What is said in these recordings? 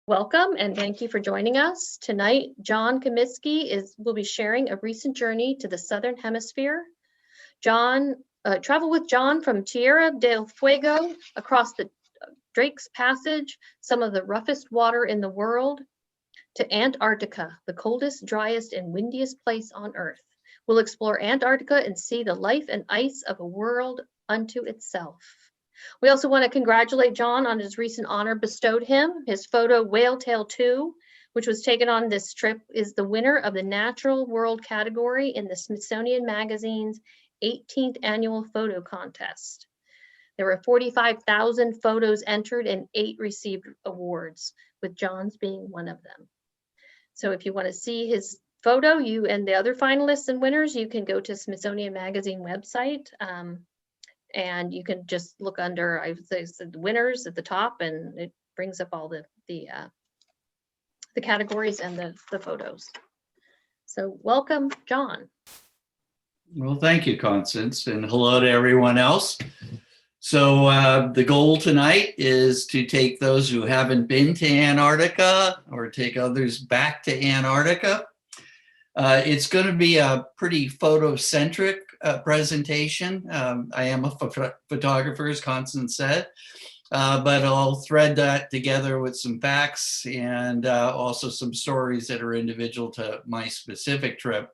Welcome and thank you for joining us. Tonight, John Comiskey will be sharing a recent journey to the Southern Hemisphere. Travel with John from Tierra del Fuego across the Drake's Passage, some of the roughest water in the world, to Antarctica, the coldest, driest, and windiest place on Earth. We'll explore Antarctica and see the life and ice of a world unto itself. We also want to congratulate John on his recent honor bestowed him. His photo, Whale Tail 2, which was taken on this trip, is the winner of the Natural World category in the Smithsonian Magazine's 18th annual photo contest. There were 45,000 photos entered and 8 received awards, with John's being one of them. So if you want to see his photo, you and the other finalists and winners, you can go to Smithsonian Magazine website. And you can just look under, I would say, the winners at the top, and it brings up all the categories and the photos. So welcome, John. Well, thank you, Constance, and hello to everyone else. So the goal tonight is to take those who haven't been to Antarctica or take others back to Antarctica. It's going to be a pretty photocentric presentation. I am a photographer, as Constance said, but I'll thread that together with some facts and also some stories that are individual to my specific trip.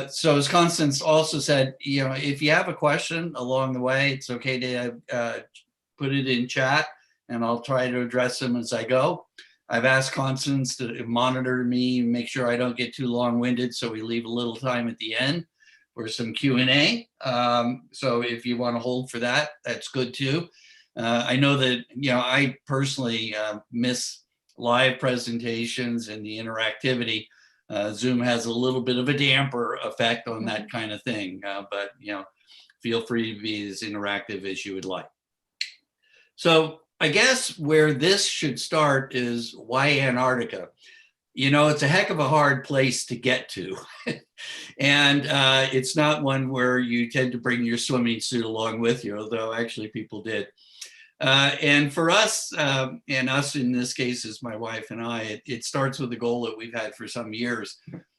So as Constance also said, if you have a question along the way, it's okay to put it in chat and I'll try to address them as I go. I've asked Constance to monitor me, make sure I don't get too long-winded, so we leave a little time at the end for some Q&A. So if you want to hold for that, that's good too. I know that, I personally miss live presentations and the interactivity. Zoom has a little bit of a damper effect on that kind of thing, but feel free to be as interactive as you would like. So I guess where this should start is why Antarctica? It's a heck of a hard place to get to. And it's not one where you tend to bring your swimming suit along with you, although actually people did. And for us, and us in this case is my wife and I, it starts with a goal that we've had for some years,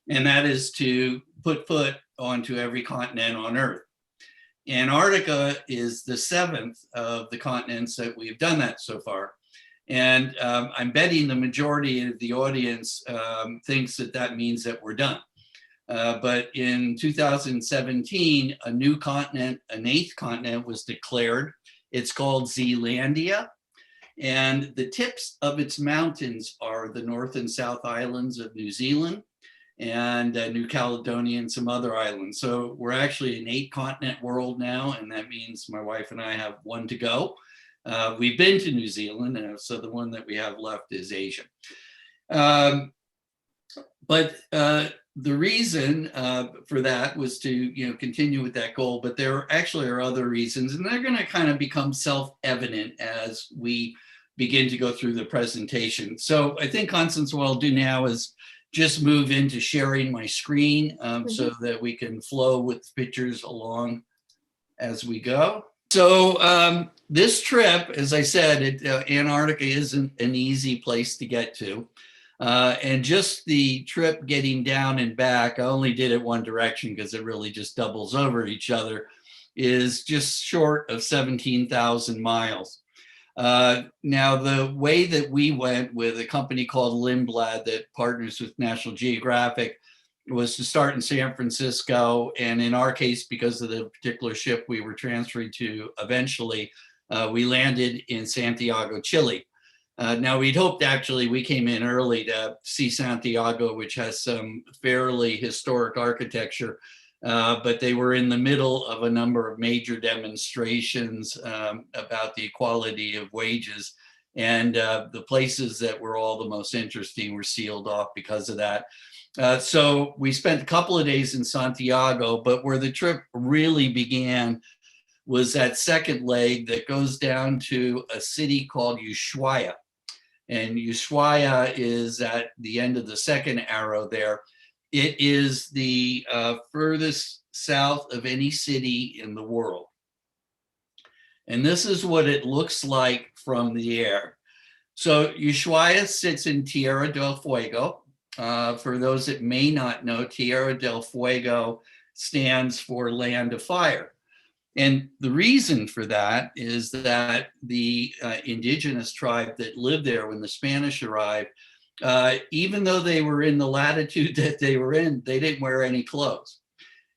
and that is to put foot onto every continent on Earth. Antarctica is the 7th of the continents that we've done that so far. And I'm betting the majority of the audience thinks that means that we're done. But in 2017, a new continent, an 8th continent was declared. It's called Zealandia. And the tips of its mountains are the North and South Islands of New Zealand and New Caledonia and some other islands. So we're actually an 8-continent world now, and that means my wife and I have one to go. We've been to New Zealand, so the one that we have left is Asia. But the reason for that was to continue with that goal, but there actually are other reasons, and they're going to kind of become self-evident as we begin to go through the presentation. So I think, Constance, what I'll do now is just move into sharing my screen so that we can flow with pictures along as we go. So this trip, as I said, Antarctica isn't an easy place to get to. And just the trip getting down and back, I only did it one direction because it really just doubles over each other, is just short of 17,000 miles. Now, the way that we went with a company called Lindblad that partners with National Geographic was to start in San Francisco. And in our case, because of the particular ship we were transferring to eventually, we landed in Santiago, Chile. Now, we'd hoped actually we came in early to see Santiago, which has some fairly historic architecture, but they were in the middle of a number of major demonstrations about the equality of wages. And the places that were all the most interesting were sealed off because of that. So we spent a couple of days in Santiago, but where the trip really began was that second leg that goes down to a city called Ushuaia. And Ushuaia is at the end of the second arrow there. It is the furthest south of any city in the world. And this is what it looks like from the air. So Ushuaia sits in Tierra del Fuego. For those that may not know, Tierra del Fuego stands for land of fire. And the reason for that is that the indigenous tribe that lived there when the Spanish arrived, even though they were in the latitude that they were in, they didn't wear any clothes.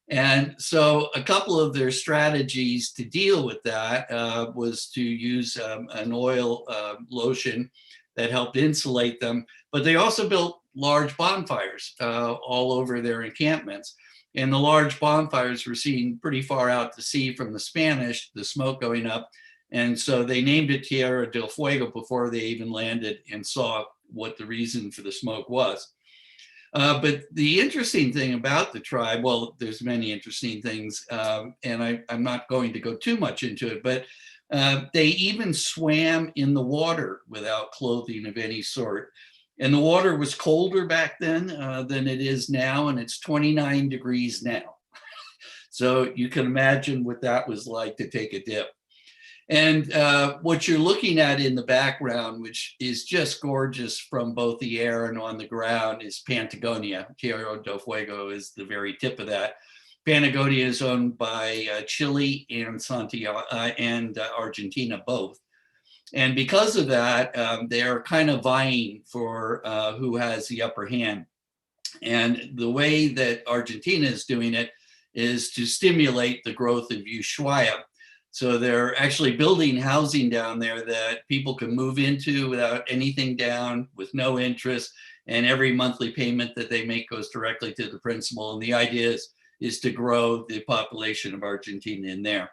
And so a couple of their strategies to deal with that was to use an oil lotion that helped insulate them, but they also built large bonfires all over their encampments. And the large bonfires were seen pretty far out to sea from the Spanish, the smoke going up. And so they named it Tierra del Fuego before they even landed and saw what the reason for the smoke was. But the interesting thing about the tribe, well, there's many interesting things, and I'm not going to go too much into it, but they even swam in the water without clothing of any sort. And the water was colder back then than it is now, and it's 29 degrees now. So you can imagine what that was like to take a dip. And what you're looking at in the background, which is just gorgeous from both the air and on the ground, is Patagonia. Tierra del Fuego is the very tip of that. Patagonia is owned by Chile and Santiago and Argentina both. And because of that, they're kind of vying for who has the upper hand. And the way that Argentina is doing it is to stimulate the growth of Ushuaia. So they're actually building housing down there that people can move into without anything down, with no interest, and every monthly payment that they make goes directly to the principal. And the idea is to grow the population of Argentina in there.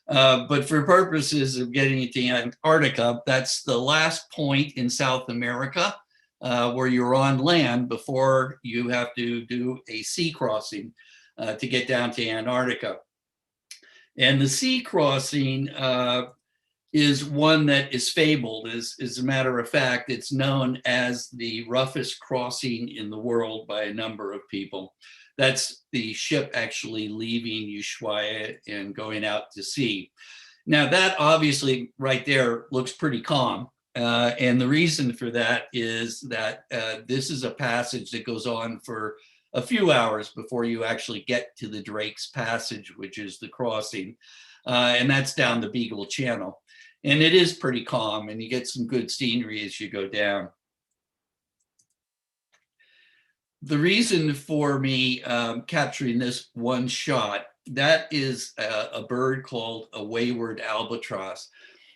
But for purposes of getting into Antarctica, that's the last point in South America where you're on land before you have to do a sea crossing to get down to Antarctica. And the sea crossing is one that is fabled. As a matter of fact, it's known as the roughest crossing in the world by a number of people. That's the ship actually leaving Ushuaia and going out to sea. Now that obviously right there looks pretty calm. And the reason for that is that this is a passage that goes on for a few hours before you actually get to the Drake's Passage, which is the crossing. And that's down the Beagle Channel. And it is pretty calm, and you get some good scenery as you go down. The reason for me capturing this one shot, that is a bird called a Wayward Albatross.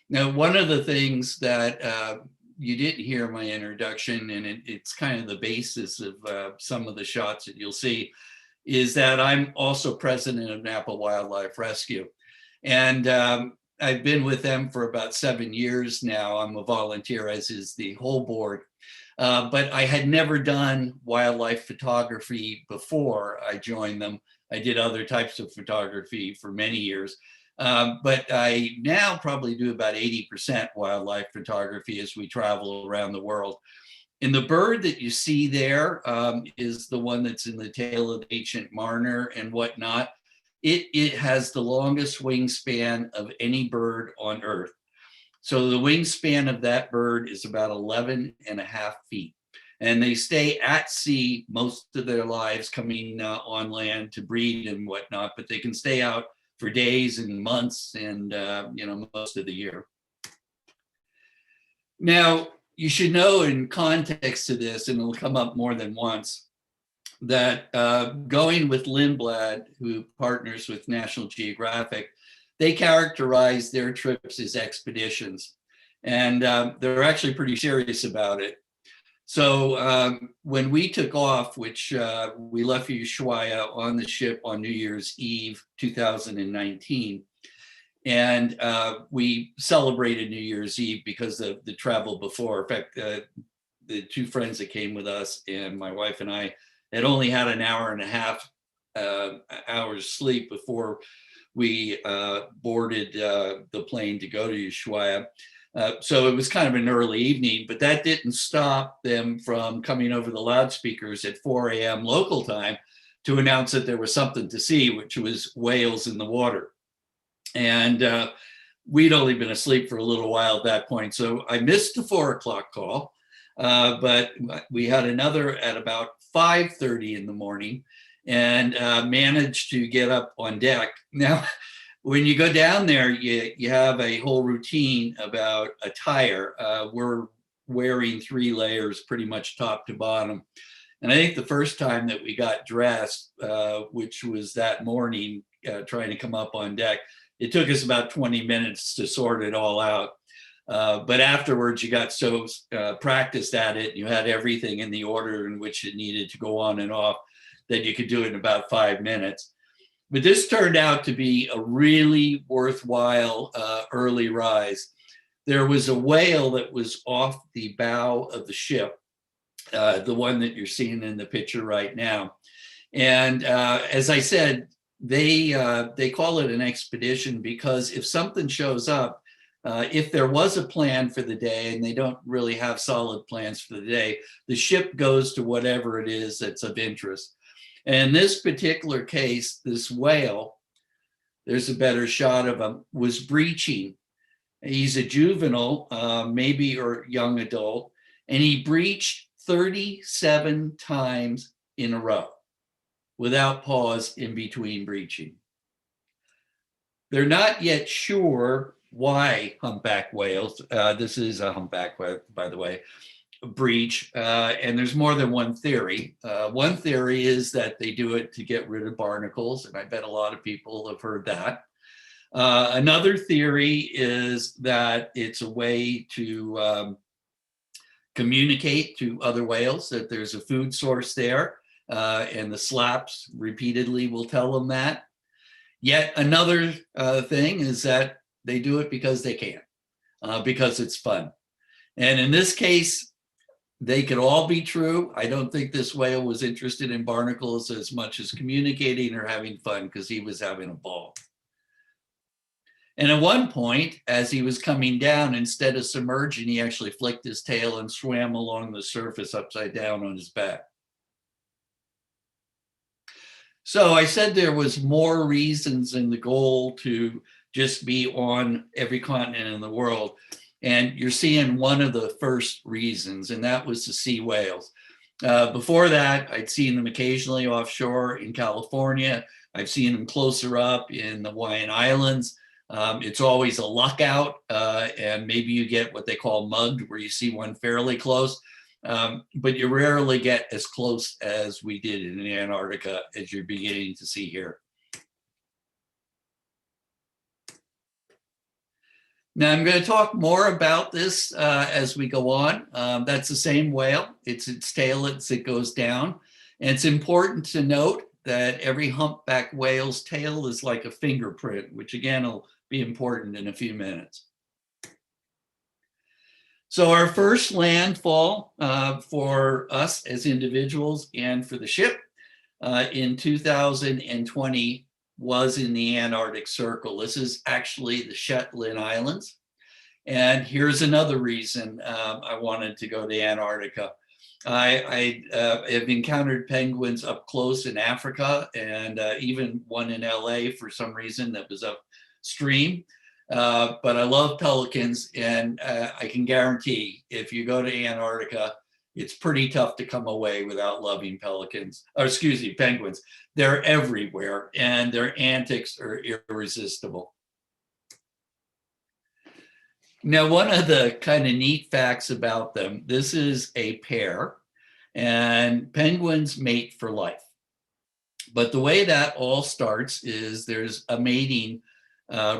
Now, one of the things that you didn't hear in my introduction, and it's kind of the basis of some of the shots that you'll see, is that I'm also president of Napa Wildlife Rescue. And I've been with them for about 7 years now. I'm a volunteer, as is the whole board. But I had never done wildlife photography before I joined them. I did other types of photography for many years. But I now probably do about 80% wildlife photography as we travel around the world. And the bird that you see there is the one that's in the tail of the ancient mariner and whatnot. It has the longest wingspan of any bird on Earth. So the wingspan of that bird is about 11.5 feet. And they stay at sea most of their lives, coming on land to breed and whatnot, but they can stay out for days and months and most of the year. Now, you should know in context to this, and it'll come up more than once, that going with Lindblad, who partners with National Geographic, they characterize their trips as expeditions. And they're actually pretty serious about it. So when we took off, which we left Ushuaia on the ship on New Year's Eve, 2019, and we celebrated New Year's Eve because of the travel before. In fact, the two friends that came with us and my wife and I had only had an hour and a half hours sleep before we boarded the plane to go to Ushuaia. So it was kind of an early evening, but that didn't stop them from coming over the loudspeakers at 4 a.m. local time to announce that there was something to see, which was whales in the water. And we'd only been asleep for a little while at that point. So I missed the 4 o'clock call, but we had another at about 5:30 in the morning and managed to get up on deck. Now, when you go down there, you have a whole routine about attire. We're wearing 3 layers pretty much top to bottom. And I think the first time that we got dressed, which was that morning, trying to come up on deck, it took us about 20 minutes to sort it all out. But afterwards, you got so practiced at it, you had everything in the order in which it needed to go on and off, that you could do it in about 5 minutes. But this turned out to be a really worthwhile early rise. There was a whale that was off the bow of the ship, the one that you're seeing in the picture right now. And as I said, they call it an expedition because if something shows up, if there was a plan for the day and they don't really have solid plans for the day, the ship goes to whatever it is that's of interest. And in this particular case, this whale, there's a better shot of him, was breaching. He's a juvenile, maybe or young adult, and he breached 37 times in a row without pause in between breaching. They're not yet sure why humpback whales, this is a humpback whale, by the way, breach, and there's more than one theory. One theory is that they do it to get rid of barnacles, and I bet a lot of people have heard that. Another theory is that it's a way to communicate to other whales that there's a food source there, and the slaps repeatedly will tell them that. Yet another thing is that they do it because they can, because it's fun. And in this case, they could all be true. I don't think this whale was interested in barnacles as much as communicating or having fun, because he was having a ball. And at one point, as he was coming down, instead of submerging, he actually flicked his tail and swam along the surface upside down on his back. So I said there was more reasons in the goal to just be on every continent in the world. And you're seeing one of the first reasons, and that was to see whales. Before that, I'd seen them occasionally offshore in California. I've seen them closer up in the Hawaiian Islands. It's always a luck out, and maybe you get what they call mugged, where you see one fairly close, but you rarely get as close as we did in Antarctica as you're beginning to see here. Now, I'm going to talk more about this as we go on. That's the same whale. It's its tail as it goes down. And it's important to note that every humpback whale's tail is like a fingerprint, which again will be important in a few minutes. So our first landfall for us as individuals and for the ship in 2020 was in the Antarctic Circle. This is actually the Shetland Islands. And here's another reason I wanted to go to Antarctica. I have encountered penguins up close in Africa, and even one in LA for some reason that was upstream. But I love pelicans, and I can guarantee if you go to Antarctica, it's pretty tough to come away without loving penguins. They're everywhere, and their antics are irresistible. Now, one of the kind of neat facts about them, this is a pair, and penguins mate for life. But the way that all starts is there's a mating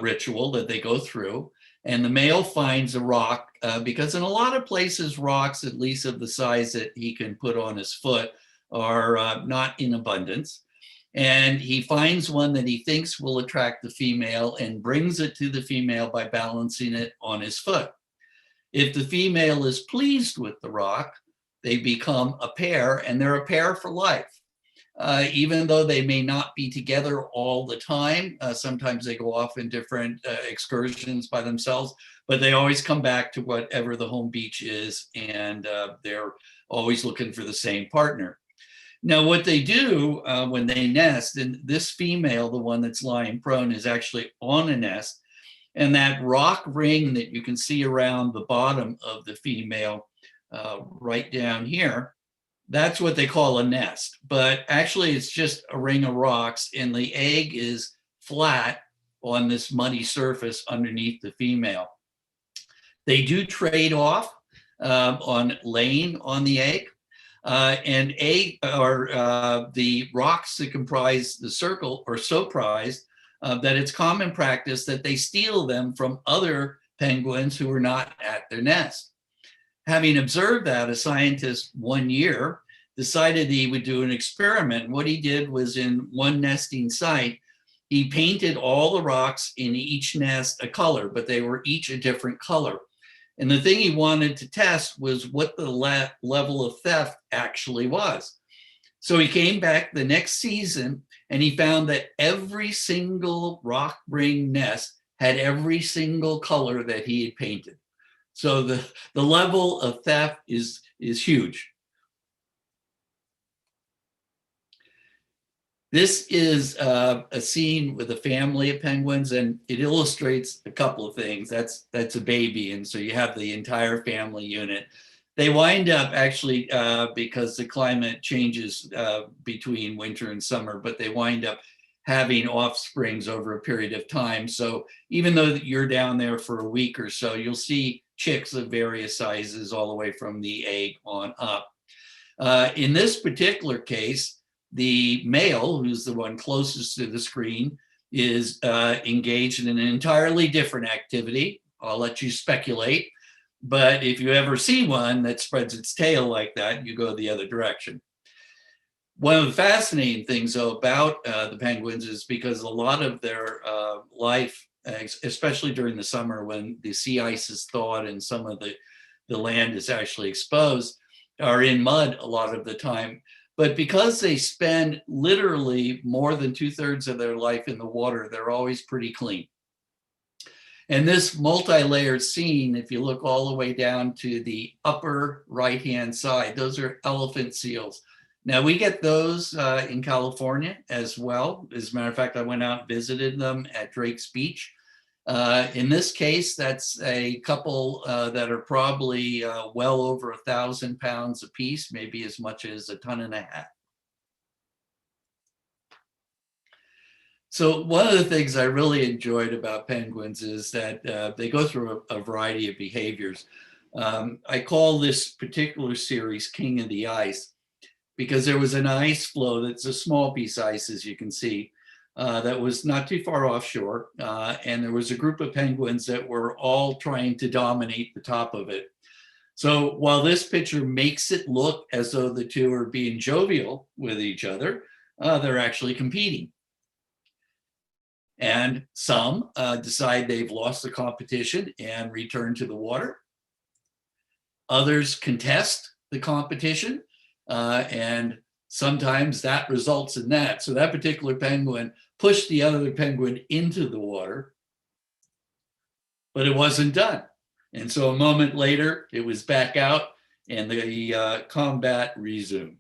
ritual that they go through, and the male finds a rock because in a lot of places, rocks, at least of the size that he can put on his foot, are not in abundance. And he finds one that he thinks will attract the female and brings it to the female by balancing it on his foot. If the female is pleased with the rock, they become a pair, and they're a pair for life. Even though they may not be together all the time, sometimes they go off in different excursions by themselves, but they always come back to whatever the home beach is, and they're always looking for the same partner. Now, what they do when they nest, and this female, the one that's lying prone, is actually on a nest, And that rock ring that you can see around the bottom of the female, right down here, that's what they call a nest. But actually, it's just a ring of rocks, and the egg is flat on this muddy surface underneath the female. They do trade off on laying on the egg. And egg or the rocks that comprise the circle are so prized that it's common practice that they steal them from other penguins who are not at their nest. Having observed that, a scientist one year decided he would do an experiment. What he did was, in one nesting site, he painted all the rocks in each nest a color, but they were each a different color. And the thing he wanted to test was what the level of theft actually was. So he came back the next season and he found that every single rock ring nest had every single color that he had painted. So the level of theft is huge. This is a scene with a family of penguins, and it illustrates a couple of things. That's a baby, and so you have the entire family unit. They wind up actually, because the climate changes between winter and summer, but they wind up having offsprings over a period of time. So even though you're down there for a week or so, you'll see chicks of various sizes all the way from the egg on up. In this particular case, the male, who's the one closest to the screen, is engaged in an entirely different activity. I'll let you speculate, but if you ever see one that spreads its tail like that, you go the other direction. One of the fascinating things, though, about the penguins is because a lot of their life, especially during the summer when the sea ice is thawed and some of the land is actually exposed, are in mud a lot of the time. But because they spend literally more than 2/3 of their life in the water, they're always pretty clean. And this multi-layered scene, if you look all the way down to the upper right-hand side, those are elephant seals. Now, we get those in California as well. As a matter of fact, I went out and visited them at Drake's Beach. In this case, that's a couple that are probably well over 1,000 pounds apiece, maybe as much as 1.5 tons. So one of the things I really enjoyed about penguins is that they go through a variety of behaviors. I call this particular series King of the Ice because there was an ice floe that's a small piece of ice, as you can see, that was not too far offshore. And there was a group of penguins that were all trying to dominate the top of it. So while this picture makes it look as though the two are being jovial with each other, they're actually competing. And some decide they've lost the competition and return to the water. Others contest the competition, and sometimes that results in that. So that particular penguin pushed the other penguin into the water, but it wasn't done. And so a moment later, it was back out and the combat resumed.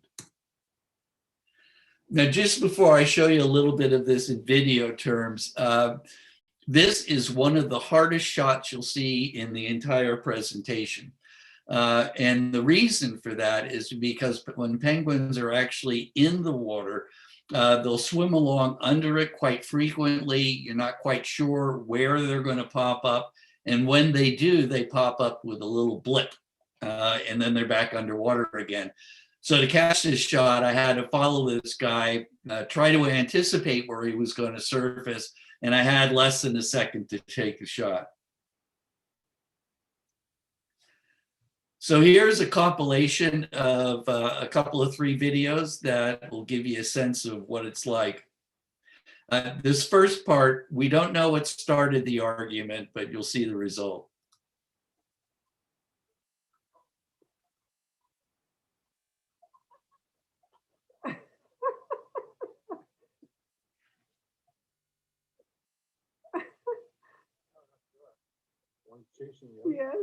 Now, just before I show you a little bit of this in video terms, this is one of the hardest shots you'll see in the entire presentation. And the reason for that is because when penguins are actually in the water, they'll swim along under it quite frequently. You're not quite sure where they're going to pop up. And when they do, they pop up with a little blip, and then they're back underwater again. So to catch this shot, I had to follow this guy, try to anticipate where he was going to surface, and I had less than a second to take a shot. So here's a compilation of a couple of 3 videos that will give you a sense of what it's like. This first part, we don't know what started the argument, but you'll see the result. Yes.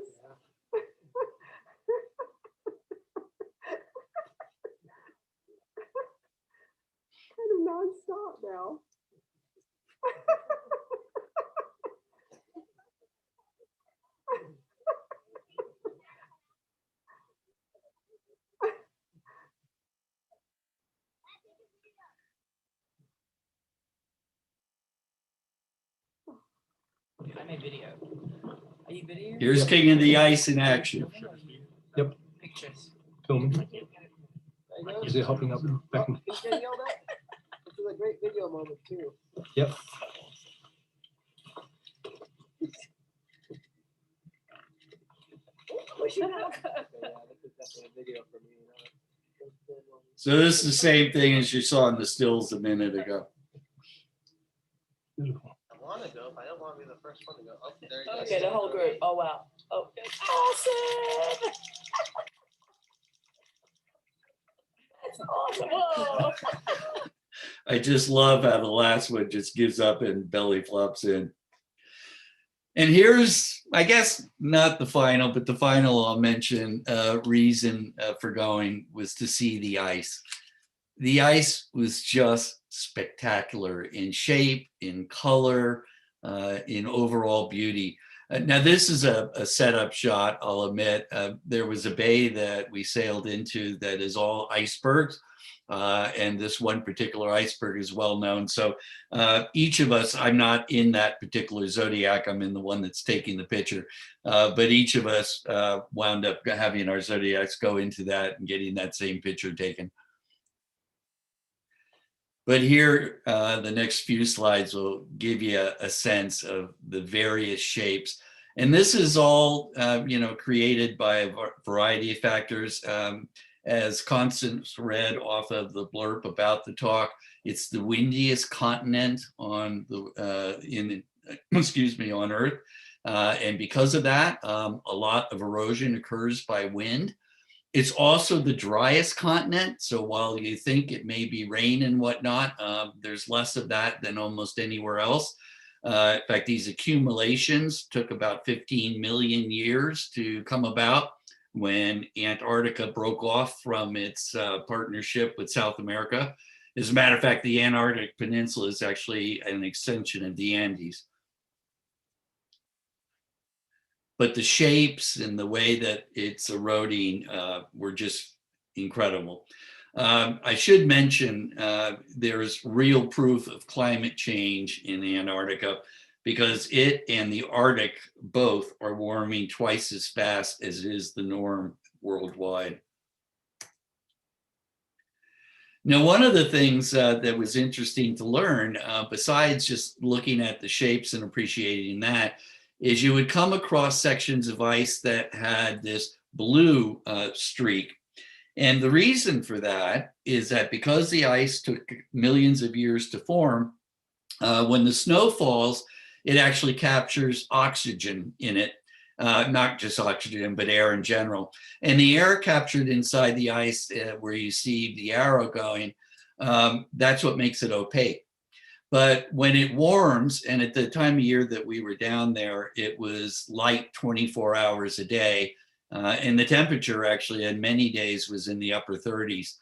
Kind of nonstop now. I made video. Are you video? Here's King of the Ice in action. Yep. Pictures. Filming. Is it hopping up back? He's getting yelled at. This is a great video moment too. Yep. Yeah, this is definitely a video for me. So this is the same thing as you saw in the stills a minute ago. Beautiful. I want to go, but I don't want to be the first one to go. Oh, there you go. Okay, the whole group. Oh wow. Oh, awesome. That's awesome. Whoa. I just love how the last one just gives up and belly flops in. And here's, I guess, not the final, but the final I'll mention reason for going was to see the ice. The ice was just spectacular in shape, in color, in overall beauty. Now, this is a setup shot, I'll admit. There was a bay that we sailed into that is all icebergs. And this one particular iceberg is well known. So each of us, I'm not in that particular zodiac, I'm in the one that's taking the picture, but each of us wound up having our zodiacs go into that and getting that same picture taken. But here, the next few slides will give you a sense of the various shapes. And this is all, created by a variety of factors. As Constance read off of the blurb about the talk, it's the windiest continent on the on Earth, and because of that, a lot of erosion occurs by wind. It's also the driest continent, so while you think it may be rain and whatnot, there's less of that than almost anywhere else. In fact, these accumulations took about 15 million years to come about, when Antarctica broke off from its partnership with South America. As a matter of fact, the Antarctic Peninsula is actually an extension of the Andes. But the shapes and the way that it's eroding were just incredible. I should mention there's real proof of climate change in Antarctica, because it and the Arctic both are warming twice as fast as is the norm worldwide. Now, one of the things that was interesting to learn, besides just looking at the shapes and appreciating that, is you would come across sections of ice that had this blue streak. And the reason for that is that because the ice took millions of years to form, when the snow falls, it actually captures oxygen in it, not just oxygen, but air in general. And the air captured inside the ice, where you see the arrow going, that's what makes it opaque. But when it warms, and at the time of year that we were down there, it was light 24 hours a day. And the temperature actually in many days was in the upper 30s.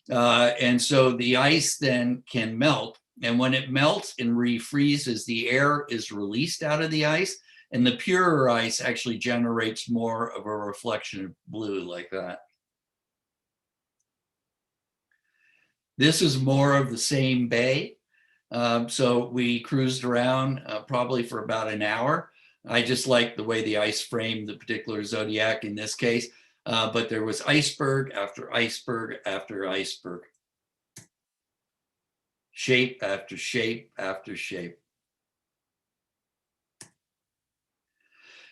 And so the ice then can melt. And when it melts and refreezes, the air is released out of the ice, and the purer ice actually generates more of a reflection of blue like that. This is more of the same bay. So we cruised around probably for about an hour. I just like the way the ice framed the particular zodiac in this case, but there was iceberg after iceberg after iceberg. Shape after shape after shape.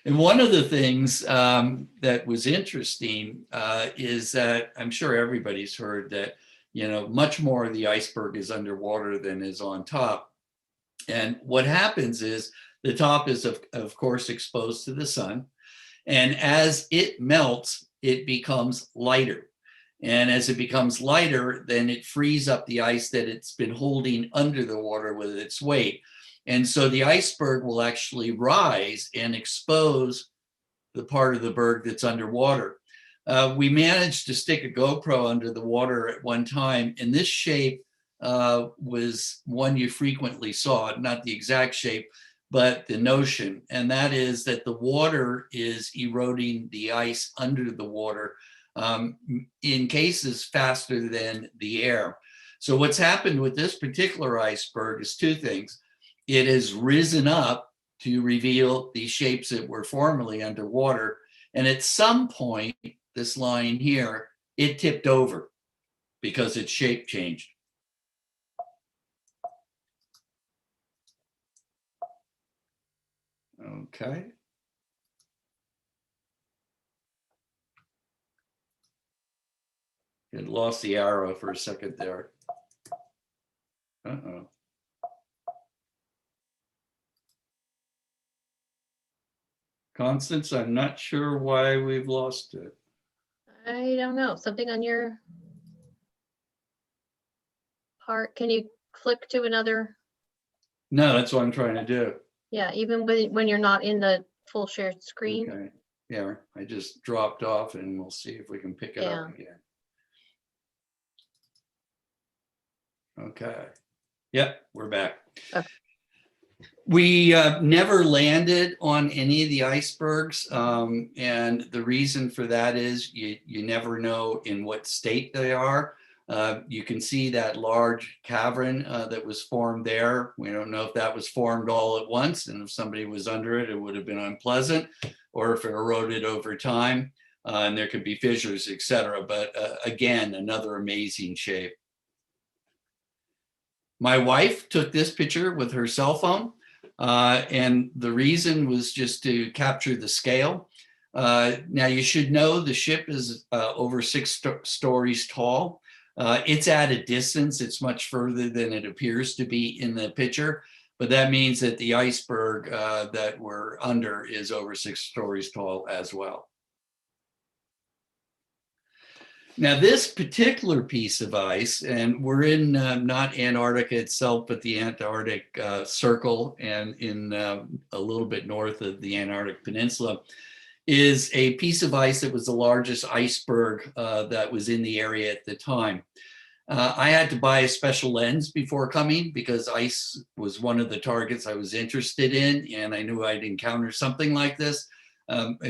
And one of the things that was interesting is that I'm sure everybody's heard that, much more of the iceberg is underwater than is on top. And what happens is the top is, of course, exposed to the sun. And as it melts, it becomes lighter. And as it becomes lighter, then it frees up the ice that it's been holding under the water with its weight. And so the iceberg will actually rise and expose the part of the berg that's underwater. We managed to stick a GoPro under the water at one time, and this shape was one you frequently saw, not the exact shape, but the notion. And that is that the water is eroding the ice under the water, in cases faster than the air. So what's happened with this particular iceberg is two things. It has risen up to reveal these shapes that were formerly underwater. And at some point, this line here, it tipped over because its shape changed. Okay. It lost the arrow for a second there. Uh-oh. Constance, I'm not sure why we've lost it. I don't know, something on your part. Can you click to another? No, that's what I'm trying to do. Yeah, even when you're not in the full shared screen. Okay. Yeah, I just dropped off and we'll see if we can pick it up again. Okay. Yep, we're back. Okay. We never landed on any of the icebergs. And the reason for that is you never know in what state they are. You can see that large cavern that was formed there. We don't know if that was formed all at once, and if somebody was under it, it would have been unpleasant, or if it eroded over time, and there could be fissures, etc. But again, another amazing shape. My wife took this picture with her cell phone, and the reason was just to capture the scale. Now, you should know the ship is over 6 stories tall. It's at a distance. It's much further than it appears to be in the picture, but that means that the iceberg that we're under is over 6 stories tall as well. Now, this particular piece of ice, and we're in not Antarctica itself, but the Antarctic Circle, and in a little bit north of the Antarctic Peninsula, is a piece of ice that was the largest iceberg that was in the area at the time. I had to buy a special lens before coming because ice was one of the targets I was interested in, and I knew I'd encounter something like this.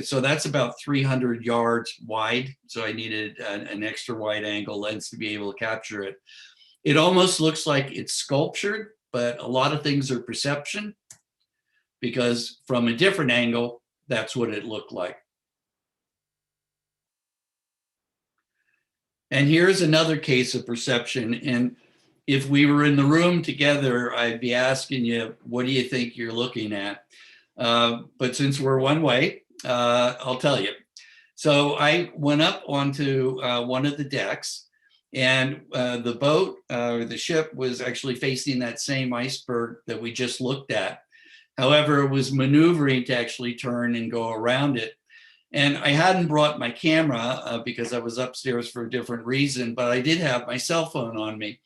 So that's about 300 yards wide. So I needed an extra wide angle lens to be able to capture it. It almost looks like it's sculptured, but a lot of things are perception, because from a different angle, that's what it looked like. And here's another case of perception. And if we were in the room together, I'd be asking you, what do you think you're looking at? But since we're one way, I'll tell you. So I went up onto one of the decks, and the boat or the ship was actually facing that same iceberg that we just looked at. However, it was maneuvering to actually turn and go around it. And I hadn't brought my camera because I was upstairs for a different reason, but I did have my cell phone on me.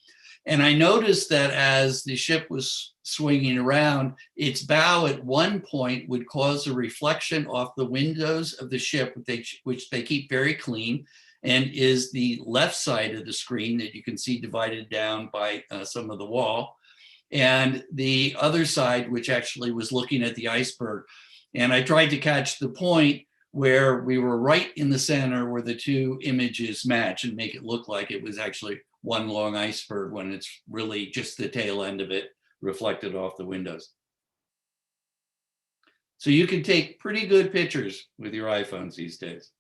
And I noticed that as the ship was swinging around, its bow at one point would cause a reflection off the windows of the ship, which they keep very clean, and is the left side of the screen that you can see divided down by some of the wall. And the other side, which actually was looking at the iceberg. And I tried to catch the point where we were right in the center where the two images match and make it look like it was actually one long iceberg when it's really just the tail end of it reflected off the windows. So you can take pretty good pictures with your iPhones these days.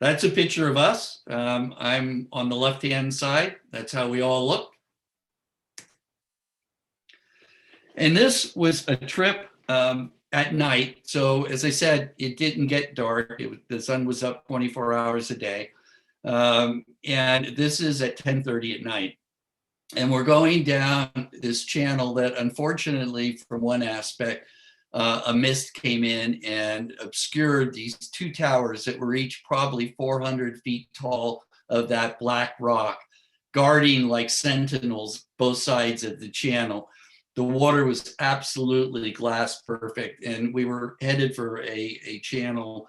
That's a picture of us. I'm on the left-hand side. That's how we all look. And this was a trip at night. So as I said, it didn't get dark. The sun was up 24 hours a day. And this is at 10:30 at night. And we're going down this channel that, unfortunately, from one aspect, a mist came in and obscured these two towers that were each probably 400 feet tall of that black rock, guarding like sentinels both sides of the channel. The water was absolutely glass perfect, and we were headed for a channel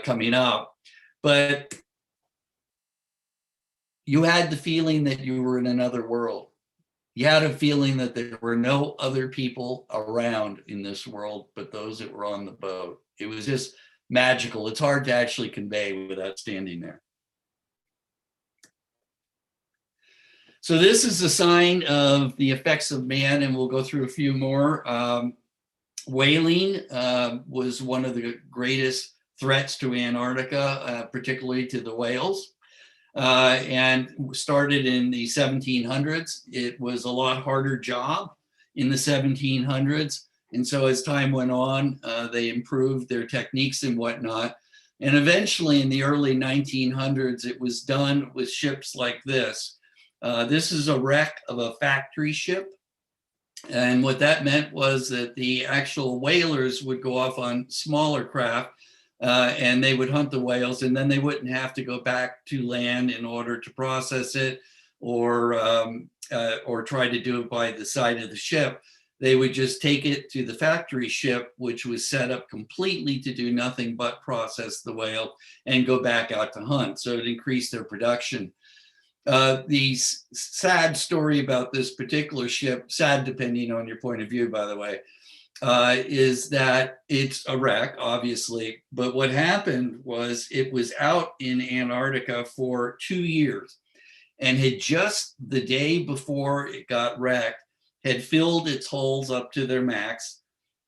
coming up. But you had the feeling that you were in another world. You had a feeling that there were no other people around in this world but those that were on the boat. It was just magical. It's hard to actually convey without standing there. So this is a sign of the effects of man, and we'll go through a few more. Whaling was one of the greatest threats to Antarctica, particularly to the whales, and started in the 1700s. It was a lot harder job in the 1700s. And so as time went on, they improved their techniques and whatnot. And eventually in the early 1900s, it was done with ships like this. This is a wreck of a factory ship. And what that meant was that the actual whalers would go off on smaller craft and they would hunt the whales, and then they wouldn't have to go back to land in order to process it or try to do it by the side of the ship. They would just take it to the factory ship, which was set up completely to do nothing but process the whale and go back out to hunt. So it increased their production. The sad story about this particular ship, sad depending on your point of view, by the way, is that it's a wreck, obviously. But what happened was it was out in Antarctica for 2 years and had just the day before it got wrecked, had filled its holes up to their max,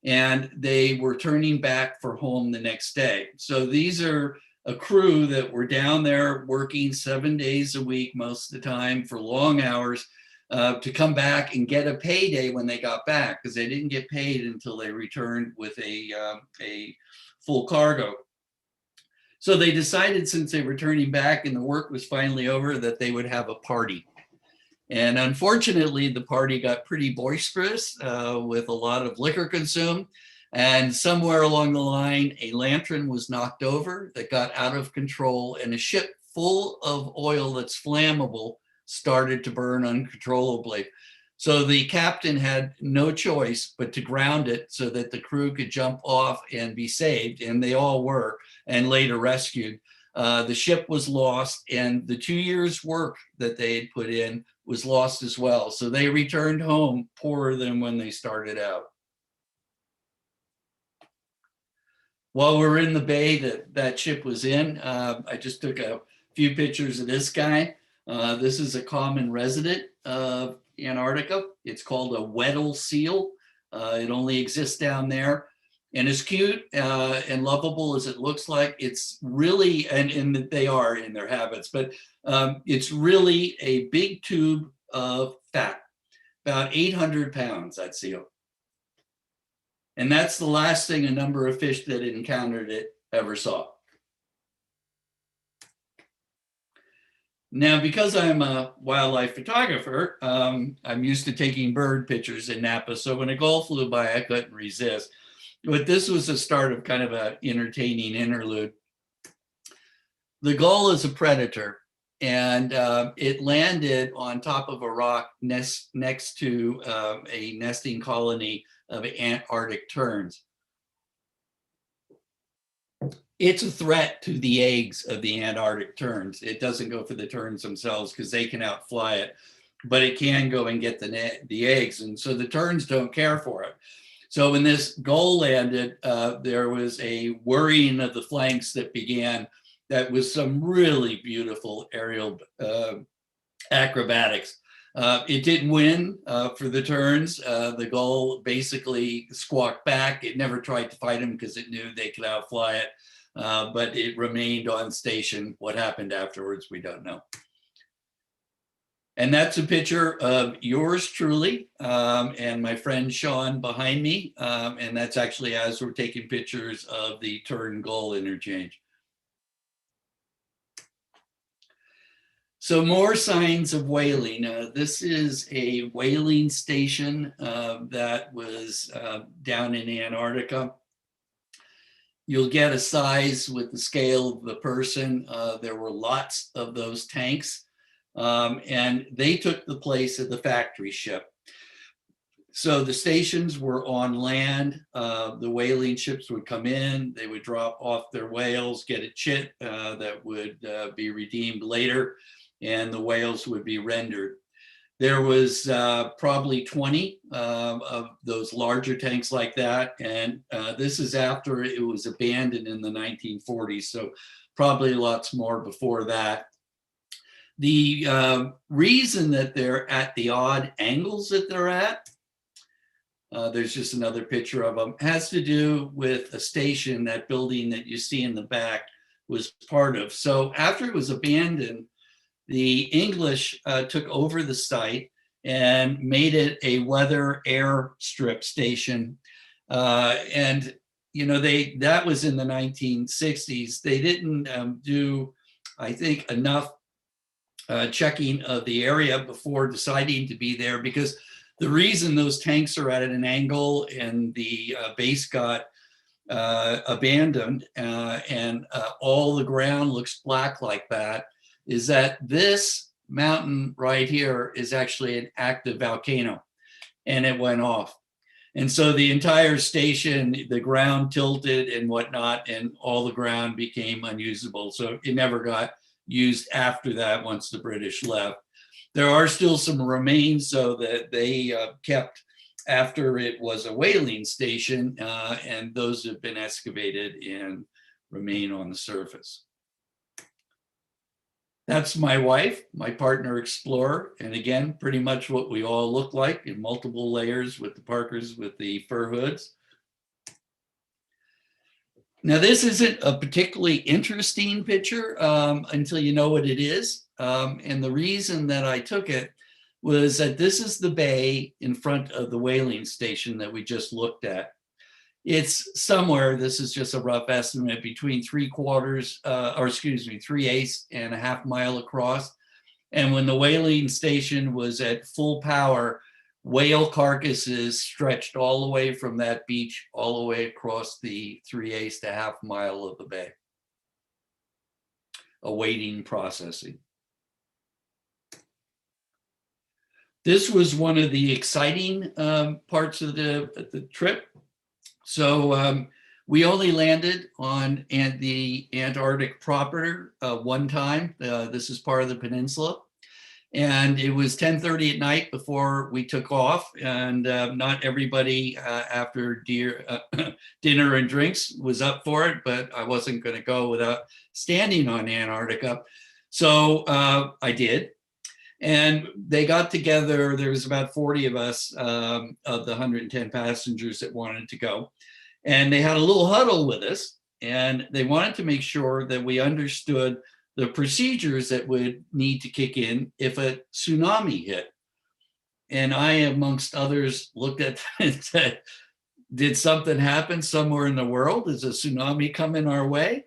and they were turning back for home the next day. So these are a crew that were down there working 7 days a week most of the time for long hours to come back and get a payday when they got back, because they didn't get paid until they returned with a full cargo. So they decided, since they were turning back and the work was finally over, that they would have a party. And unfortunately, the party got pretty boisterous with a lot of liquor consumed. And somewhere along the line, a lantern was knocked over that got out of control, and a ship full of oil that's flammable started to burn uncontrollably. So the captain had no choice but to ground it so that the crew could jump off and be saved. And they all were, and later rescued. The ship was lost, and the 2 years' work that they had put in was lost as well. So they returned home poorer than when they started out. While we're in the bay that ship was in, I just took a few pictures of this guy. This is a common resident of Antarctica. It's called a Weddle Seal. It only exists down there. And as cute and lovable as it looks like, it's really, and they are in their habits, but it's really a big tube of fat, about 800 pounds, that seal. And that's the last thing a number of fish that encountered it ever saw. Now, because I'm a wildlife photographer, I'm used to taking bird pictures in Napa. So when a gull flew by, I couldn't resist. But this was the start of kind of an entertaining interlude. The gull is a predator, and it landed on top of a rock next to a nesting colony of Antarctic terns. It's a threat to the eggs of the Antarctic terns. It doesn't go for the terns themselves because they can outfly it, but it can go and get the eggs. And so the terns don't care for it. So when this gull landed, there was a worrying of the flanks that began. That was some really beautiful aerial acrobatics. It didn't win for the terns. The gull basically squawked back. It never tried to fight him because it knew they could outfly it, but it remained on station. What happened afterwards, we don't know. And that's a picture of yours truly and my friend Sean behind me. And that's actually as we're taking pictures of the tern gull interchange. So more signs of whaling. This is a whaling station that was down in Antarctica. You'll get a size with the scale of the person. There were lots of those tanks. And they took the place of the factory ship. So the stations were on land. The whaling ships would come in, they would drop off their whales, get a chit that would be redeemed later, and the whales would be rendered. There was probably 20 of those larger tanks like that. And this is after it was abandoned in the 1940s. So probably lots more before that. The reason that they're at the odd angles that they're at, there's just another picture of them, has to do with a station, that building that you see in the back was part of. So after it was abandoned, the English took over the site and made it a weather airstrip station. And that was in the 1960s. They didn't do, I think, enough checking of the area before deciding to be there, because the reason those tanks are at an angle and the base got abandoned and all the ground looks black like that is that this mountain right here is actually an active volcano, and it went off. And so the entire station, the ground tilted and whatnot, and all the ground became unusable. So it never got used after that once the British left. There are still some remains, so that they kept after it was a whaling station, and those have been excavated and remain on the surface. That's my wife, my partner explorer, and again, pretty much what we all look like in multiple layers with the Parkers with the fur hoods. Now, this isn't a particularly interesting picture until you know what it is. And the reason that I took it was that this is the bay in front of the whaling station that we just looked at. It's somewhere, this is just a rough estimate, between 3/8 and a half mile across. And when the whaling station was at full power, whale carcasses stretched all the way from that beach all the way across the 3/8 to half mile of the bay, awaiting processing. This was one of the exciting parts of the trip. So we only landed on the Antarctic proper one time. This is part of the peninsula. And it was 10:30 at night before we took off. And not everybody after dinner and drinks was up for it, but I wasn't going to go without standing on Antarctica. So I did. And they got together, there was about 40 of us of the 110 passengers that wanted to go. And they had a little huddle with us, and they wanted to make sure that we understood the procedures that would need to kick in if a tsunami hit. And I, amongst others, looked at and said, did something happen somewhere in the world? Is a tsunami coming our way?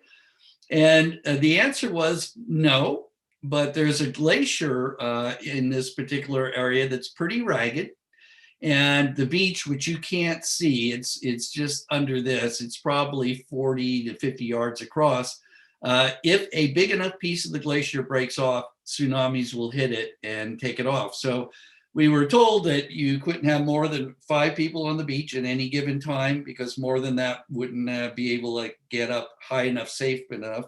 And the answer was no. But there's a glacier in this particular area that's pretty ragged. And the beach, which you can't see, it's just under this, it's probably 40 to 50 yards across. If a big enough piece of the glacier breaks off, tsunamis will hit it and take it off. So we were told that you couldn't have more than 5 people on the beach at any given time, because more than that wouldn't be able to get up high enough, safe enough,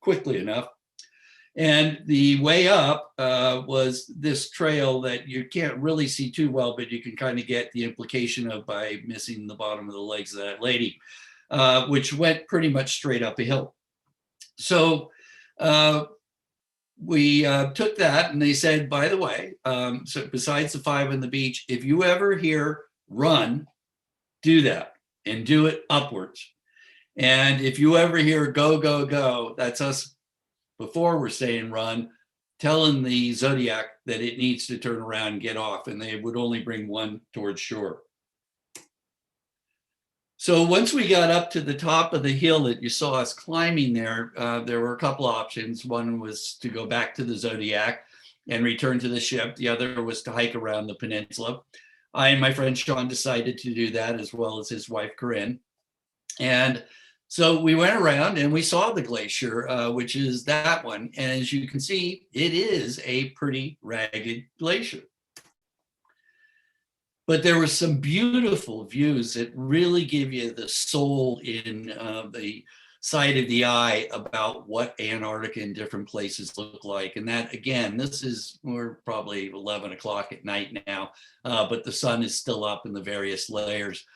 quickly enough. And the way up was this trail that you can't really see too well, but you can kind of get the implication of by missing the bottom of the legs of that lady, which went pretty much straight up a hill. So we took that, and they said, by the way, so besides the 5 on the beach, if you ever hear run, do that and do it upwards. And if you ever hear go, go, go, that's us before we're saying run, telling the Zodiac that it needs to turn around and get off, and they would only bring one towards shore. So once we got up to the top of the hill that you saw us climbing there, there were a couple options. One was to go back to the Zodiac and return to the ship. The other was to hike around the peninsula. I and my friend Sean decided to do that, as well as his wife Corinne. And so we went around and we saw the glacier, which is that one. And as you can see, it is a pretty ragged glacier. But there were some beautiful views that really give you the soul in the side of the eye about what Antarctica in different places look like. And that, again, we're probably 11 o'clock at night now, but the sun is still up in the various layers.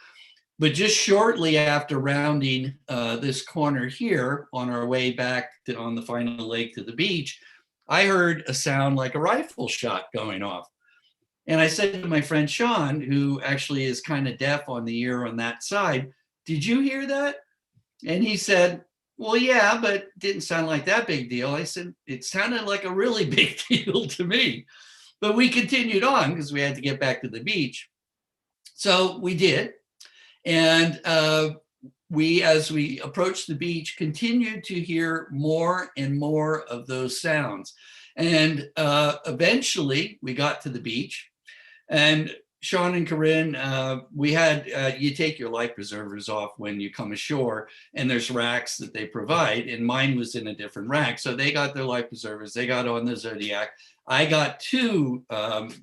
But just shortly after rounding this corner here on our way back on the final leg to the beach, I heard a sound like a rifle shot going off. And I said to my friend Sean, who actually is kind of deaf on the ear on that side, did you hear that? And he said, well, yeah, but it didn't sound like that big deal. I said, it sounded like a really big deal to me. But we continued on because we had to get back to the beach. So we did. And we, as we approached the beach, continued to hear more and more of those sounds. And eventually we got to the beach. And Sean and Corinne, we had, you take your life preservers off when you come ashore, and there's racks that they provide, and mine was in a different rack. So they got their life preservers, they got on the Zodiac. I got to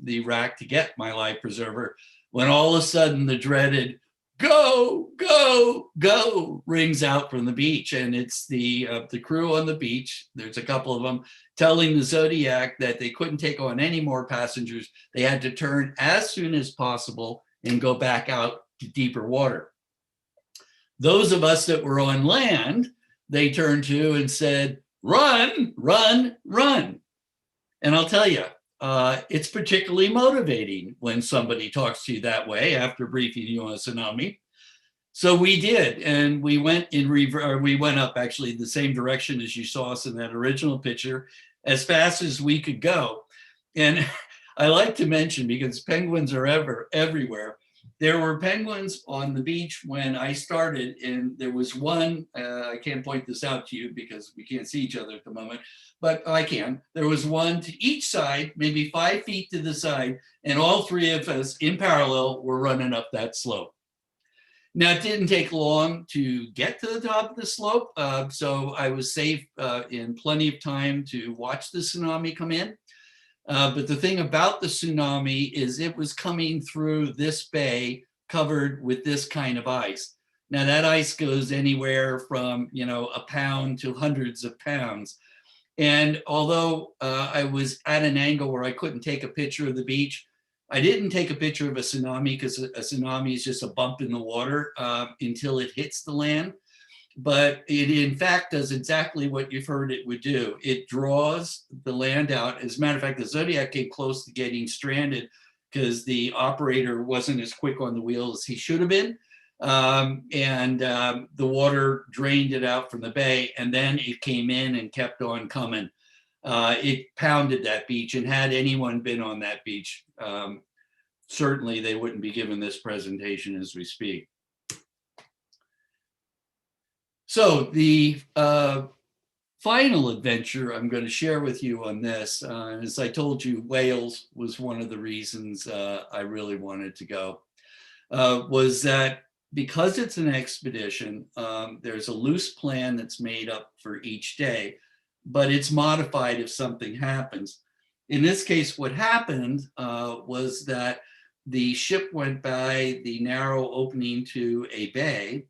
the rack to get my life preserver when all of a sudden the dreaded go, go, go rings out from the beach. And it's the crew on the beach, there's a couple of them, telling the Zodiac that they couldn't take on any more passengers. They had to turn as soon as possible and go back out to deeper water. Those of us that were on land, they turned to and said, run, run, run. And I'll tell you, it's particularly motivating when somebody talks to you that way after briefing you on a tsunami. So we did, and we went we went up actually the same direction as you saw us in that original picture, as fast as we could go. And I like to mention, because penguins are everywhere, there were penguins on the beach when I started, and there was one, I can't point this out to you because we can't see each other at the moment, but I can. There was one to each side, maybe 5 feet to the side, and all three of us in parallel were running up that slope. Now, it didn't take long to get to the top of the slope, so I was safe in plenty of time to watch the tsunami come in. But the thing about the tsunami is it was coming through this bay covered with this kind of ice. Now, that ice goes anywhere from, a pound to hundreds of pounds. And although I was at an angle where I couldn't take a picture of the beach, I didn't take a picture of a tsunami because a tsunami is just a bump in the water until it hits the land. But it in fact does exactly what you've heard it would do. It draws the land out. As a matter of fact, the Zodiac came close to getting stranded because the operator wasn't as quick on the wheel as he should have been. The water drained it out from the bay, and then it came in and kept on coming. It pounded that beach, and had anyone been on that beach, certainly they wouldn't be given this presentation as we speak. So the final adventure I'm going to share with you on this, as I told you, Wales was one of the reasons I really wanted to go, was that because it's an expedition, there's a loose plan that's made up for each day, but it's modified if something happens. In this case, what happened was that the ship went by the narrow opening to a bay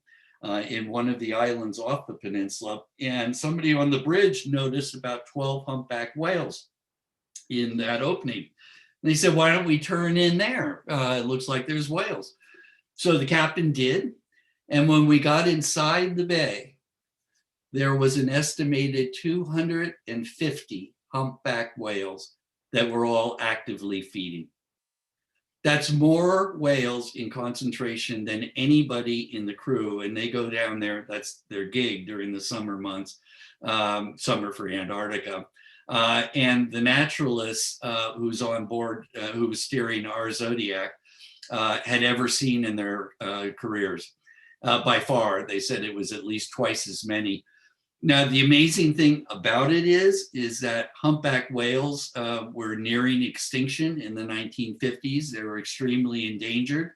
in one of the islands off the peninsula, and somebody on the bridge noticed about 12 humpback whales in that opening. And they said, why don't we turn in there? It looks like there's whales. So the captain did, and when we got inside the bay, there was an estimated 250 humpback whales that were all actively feeding. That's more whales in concentration than anybody in the crew, and they go down there, that's their gig during the summer months, summer for Antarctica. And the naturalist who's on board, who was steering our Zodiac, had ever seen in their careers. By far, they said it was at least twice as many. Now, the amazing thing about it is that humpback whales were nearing extinction in the 1950s. They were extremely endangered.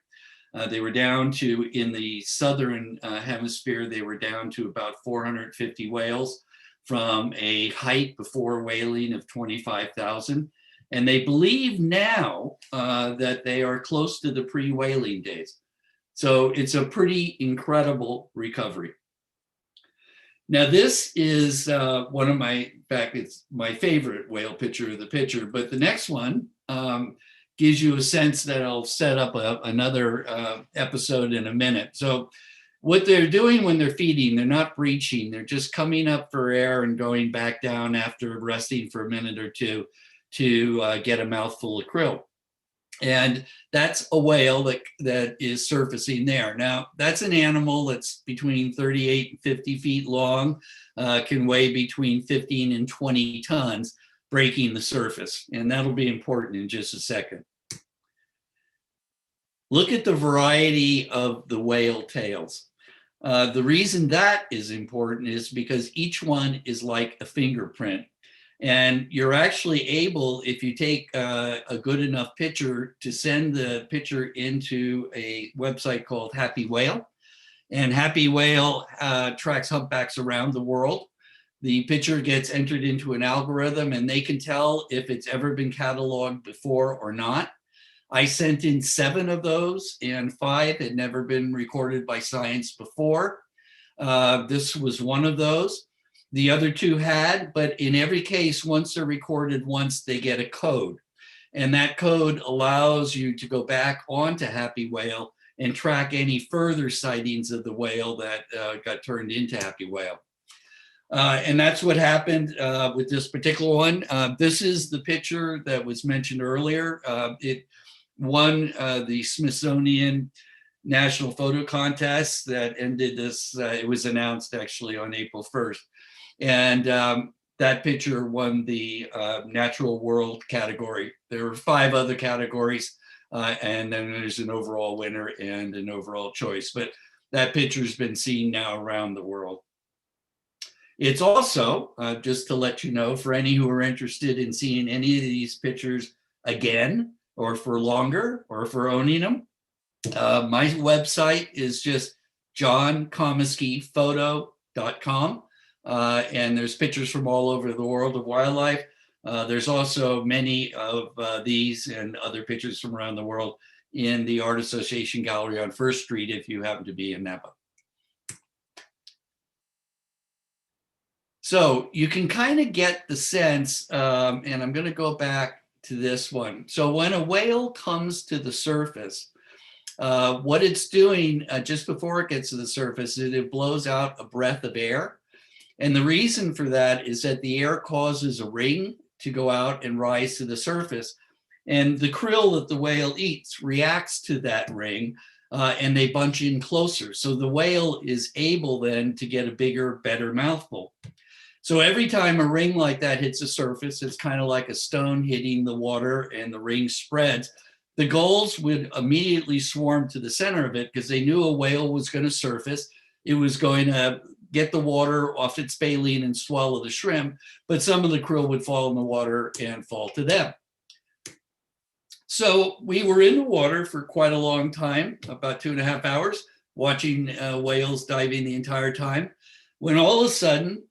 They were down to, in the southern hemisphere, they were down to about 450 whales from a height before whaling of 25,000. And they believe now that they are close to the pre-whaling days. So it's a pretty incredible recovery. Now, this is one of my, in fact, it's my favorite whale picture of the picture, but the next one gives you a sense that I'll set up another episode in a minute. So What they're doing when they're feeding, they're not breaching. They're just coming up for air and going back down after resting for a minute or two to get a mouthful of krill. And that's a whale that is surfacing there. Now, that's an animal that's between 38 and 50 feet long, can weigh between 15 and 20 tons, breaking the surface. And that'll be important in just a second. Look at the variety of the whale tails. The reason that is important is because each one is like a fingerprint. And you're actually able, if you take a good enough picture, to send the picture into a website called Happy Whale. And Happy Whale tracks humpbacks around the world. The picture gets entered into an algorithm and they can tell if it's ever been cataloged before or not. I sent in 7 of those and 5 had never been recorded by science before. This was one of those. The other 2 had, but in every case, once they're recorded once, they get a code. And that code allows you to go back onto Happy Whale and track any further sightings of the whale that got turned into Happy Whale. And that's what happened with this particular one. This is the picture that was mentioned earlier. It won the Smithsonian National Photo Contest that ended this. It was announced actually on April 1st. And that picture won the natural world category. There were 5 other categories, and then there's an overall winner and an overall choice. But that picture's been seen now around the world. It's also, just to let you know, for any who are interested in seeing any of these pictures again, or for longer, or for owning them, my website is just johncomiskeyphoto.com. And there's pictures from all over the world of wildlife. There's also many of these and other pictures from around the world in the Art Association Gallery on First Street if you happen to be in Napa. So you can kind of get the sense, and I'm going to go back to this one. So when a whale comes to the surface, what it's doing just before it gets to the surface is it blows out a breath of air. And the reason for that is that the air causes a ring to go out and rise to the surface. And the krill that the whale eats reacts to that ring and they bunch in closer. So the whale is able then to get a bigger, better mouthful. So every time a ring like that hits the surface, it's kind of like a stone hitting the water and the ring spreads. The gulls would immediately swarm to the center of it because they knew a whale was going to surface. It was going to get the water off its baleen and swallow the shrimp, but some of the krill would fall in the water and fall to them. So we were in the water for quite a long time, about 2.5 hours, watching whales diving the entire time, when all of a sudden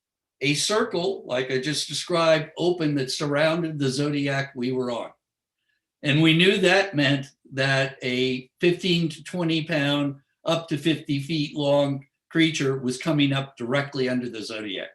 a circle, like I just described, opened that surrounded the zodiac we were on. And we knew that meant that a 15 to 20 pound, up to 50 feet long creature was coming up directly under the zodiac.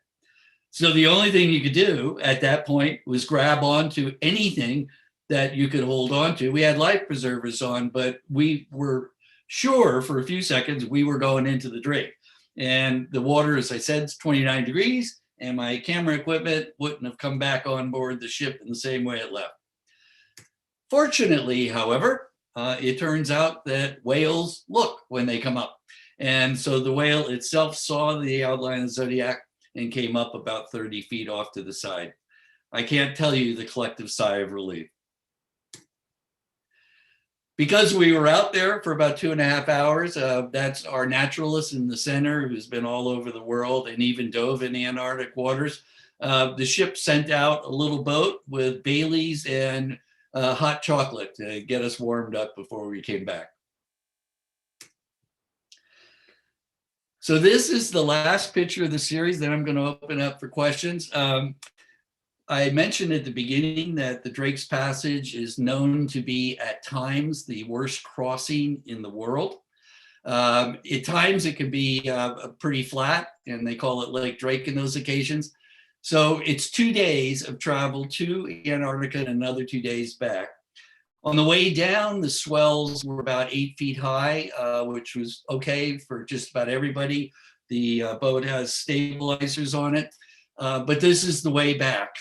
So the only thing you could do at that point was grab onto anything that you could hold on to. We had life preservers on, but we were sure for a few seconds we were going into the drink. And the water, as I said, is 29 degrees, and my camera equipment wouldn't have come back on board the ship in the same way it left. Fortunately, however, it turns out that whales look when they come up. And so the whale itself saw the outline of the zodiac and came up about 30 feet off to the side. I can't tell you the collective sigh of relief. Because we were out there for about 2.5 hours, that's our naturalist in the center who's been all over the world and even dove in the Antarctic waters. The ship sent out a little boat with Baileys and hot chocolate to get us warmed up before we came back. So this is the last picture of the series that I'm going to open up for questions. I mentioned at the beginning that the Drake's Passage is known to be at times the worst crossing in the world. At times it can be pretty flat, and they call it Lake Drake in those occasions. So it's 2 days of travel to Antarctica and another 2 days back. On the way down, the swells were about 8 feet high, which was okay for just about everybody. The boat has stabilizers on it. But this is the way back,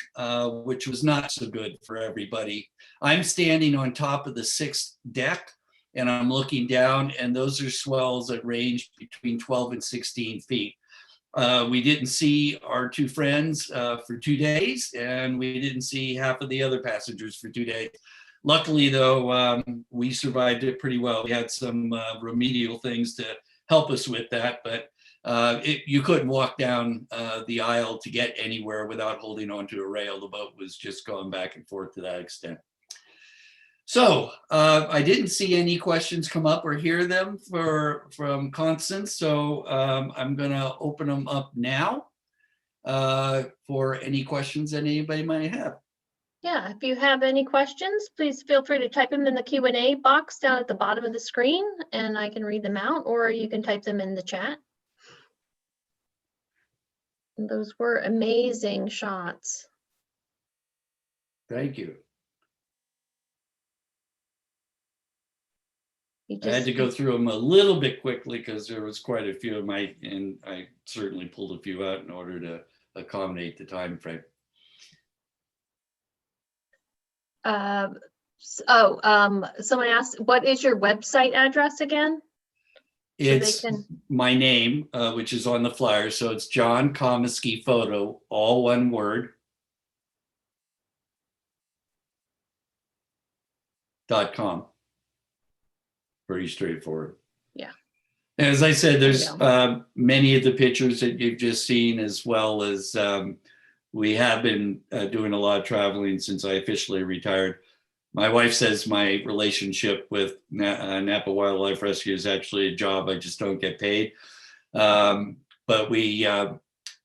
which was not so good for everybody. I'm standing on top of the 6th deck, and I'm looking down, and those are swells that range between 12 and 16 feet. We didn't see our 2 friends for 2 days, and we didn't see half of the other passengers for 2 days. Luckily, though, we survived it pretty well. We had some remedial things to help us with that, but you couldn't walk down the aisle to get anywhere without holding onto a rail. The boat was just going back and forth to that extent. So I didn't see any questions come up or hear them from Constance. So I'm going to open them up now for any questions that anybody might have. Yeah, if you have any questions, please feel free to type them in the Q&A box down at the bottom of the screen, and I can read them out, or you can type them in the chat. And those were amazing shots. Thank you. You I had to go through them a little bit quickly because there was quite a few of my, and I certainly pulled a few out in order to accommodate the time frame. Someone asked, what is your website address again? It's my name, which is on the flyer. So it's John Comiskey Photo, all one word. .com. Pretty straightforward. Yeah. As I said, there's many of the pictures that you've just seen, as well as we have been doing a lot of traveling since I officially retired. My wife says my relationship with Napa Wildlife Rescue is actually a job. I just don't get paid. But we,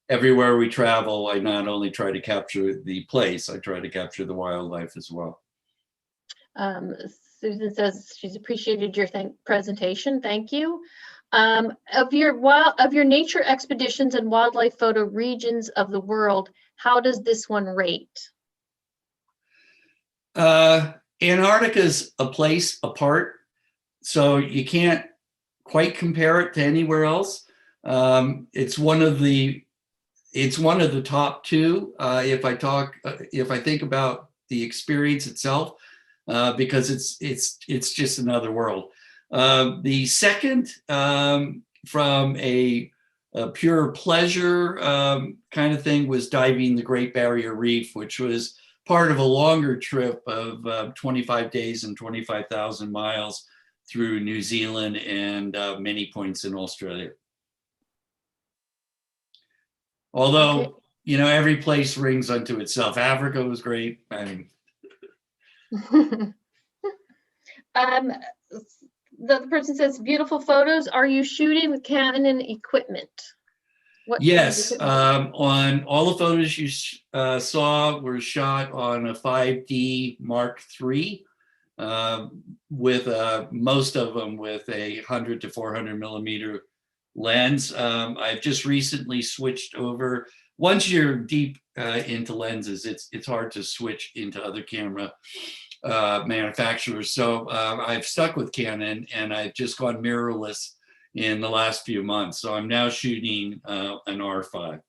everywhere we travel, I not only try to capture the place, I try to capture the wildlife as well. Susan says she's appreciated your presentation. Thank you. Of your nature expeditions and wildlife photo regions of the world, how does this one rate? Antarctica's a place apart, so you can't quite compare it to anywhere else. It's one of the top 2 if I think about the experience itself, because it's just another world. The second, from a pure pleasure kind of thing, was diving the Great Barrier Reef, which was part of a longer trip of 25 days and 25,000 miles through New Zealand and many points in Australia. Although, you know, every place rings unto itself. Africa was great. I mean, the person says, beautiful photos. Are you shooting with Canon equipment? Yes, on all the photos you saw were shot on a 5D Mark III, with most of them with a 100 to 400 millimeter lens. I've just recently switched over. Once you're deep into lenses, it's hard to switch into other camera manufacturers. So I've stuck with Canon, and I've just gone mirrorless in the last few months. So I'm now shooting an R5.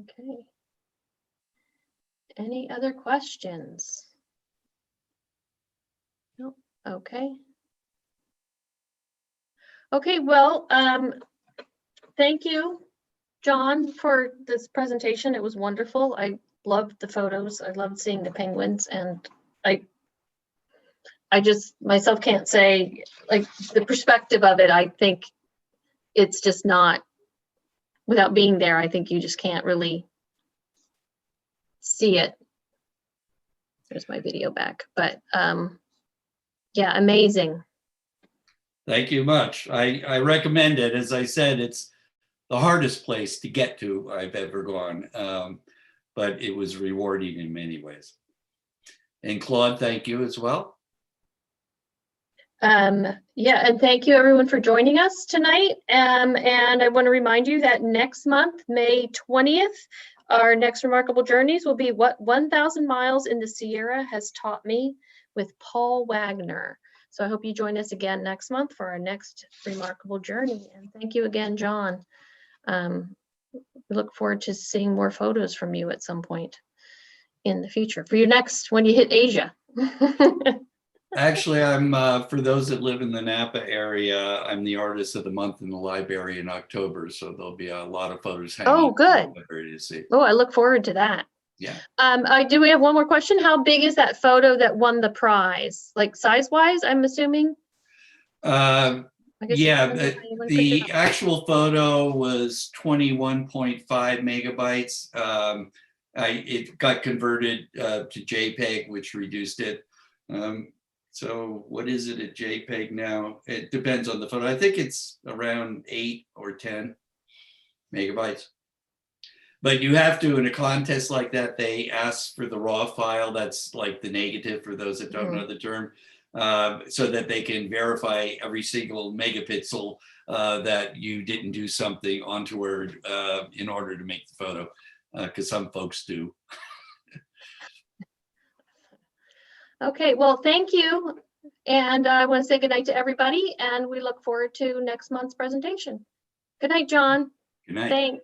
Okay. Any other questions? Nope. Okay. Okay, well, thank you, John, for this presentation. It was wonderful. I loved the photos. I loved seeing the penguins, and I just myself can't say, like, the perspective of it. I think it's just not, without being there, I think you just can't really see it. There's my video back, but yeah, amazing. Thank you much. I recommend it. As I said, it's the hardest place to get to I've ever gone, but it was rewarding in many ways. And Claude, thank you as well. Yeah, and thank you everyone for joining us tonight. And I want to remind you that next month, May 20th, Our next remarkable journeys will be What 1,000 Miles in the Sierra Has Taught Me with Paul Wagner. So I hope you join us again next month for our next remarkable journey. And thank you again, John. We look forward to seeing more photos from you at some point in the future for your next, when you hit Asia. Actually, I'm for those that live in the Napa area, I'm the artist of the month in the library in October. So there'll be a lot of photos hanging Oh, good. in the library to see. Oh, I look forward to that. Yeah. Do we have one more question? How big is that photo that won the prize? Like size-wise, I'm assuming? I guess it Yeah, depends on how you wanna put the it up. actual photo was 21.5 megabytes. It got converted to JPEG, which reduced it. So what is it at JPEG now? It depends on the photo. I think it's around 8 or 10 megabytes. But you have to, in a contest like that, they ask for the raw file. That's like the negative for those that don't know the term, so that they can verify every single megapixel that you didn't do something untoward in order to make the photo, because some folks do. Okay, well, thank you. And I want to say goodnight to everybody, and we look forward to next month's presentation. Good night, John. Good night. Thanks.